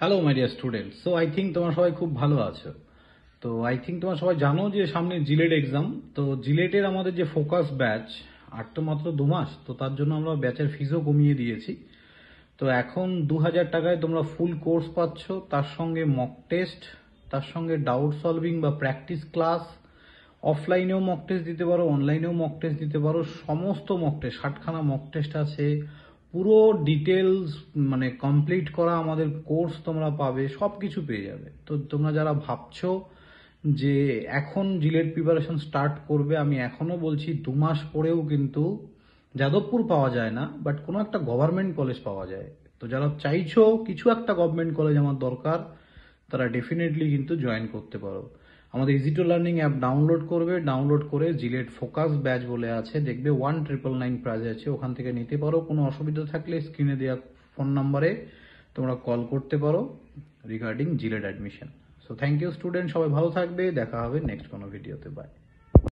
Hello my dear student. So I think তোমরা সবাই খুব ভালো আছো। তো আই থিঙ্ক তোমরা সবাই জানো যে সামনে জিলেট এক্সাম। তো জিলেটের আমাদের যে ফোকাস ব্যাচ আর তো মাত্র 2 মাস, তো তার জন্য আমরা ব্যাচের ফিসও কমিয়ে দিয়েছি। তো এখন 2,000 টাকায় তোমরা ফুল কোর্স পাচ্ছ, তার সঙ্গে মক টেস্ট, তার সঙ্গে ডাউট সলভিং বা প্র্যাকটিস ক্লাস, অফলাইনেও মক টেস্ট দিতে পারো, অনলাইনেও মক টেস্ট দিতে পারো। সমস্ত মক টেস্ট 60খানা মক টেস্ট আছে, পুরো ডিটেলস মানে কমপ্লিট করা আমাদের কোর্স তোমরা পাবে, সব কিছু পেয়ে যাবে। তো তোমরা যারা ভাবছো যে এখন জিলেট প্রিপারেশন স্টার্ট করবে, আমি এখনো বলছি 2 মাস পরেও কিন্তু যাদবপুর পাওয়া যায় না, বাট কোনো একটা গভর্নমেন্ট কলেজ পাওয়া যায়। তো যারা চাইছো কিছু একটা গভর্নমেন্ট কলেজ আমার দরকার, তারা ডেফিনেটলি কিন্তু জয়েন করতে পারো। আমাদের easy to learning app download করবে, ডাউনলোড করে জিলেট ফোকাস ব্যাচ বলে আছে, দেখবে 1999 প্রাইজ আছে, ওখান থেকে নিতে পারো। কোনো অসুবিধা থাকলে স্ক্রিনে দেওয়া ফোন নাম্বারে তোমরা কল করতে পারো regarding JELET admission. So thank you student, সবাই ভালো থাকবে, দেখা হবে নেক্সট কোনো ভিডিওতে। বাই।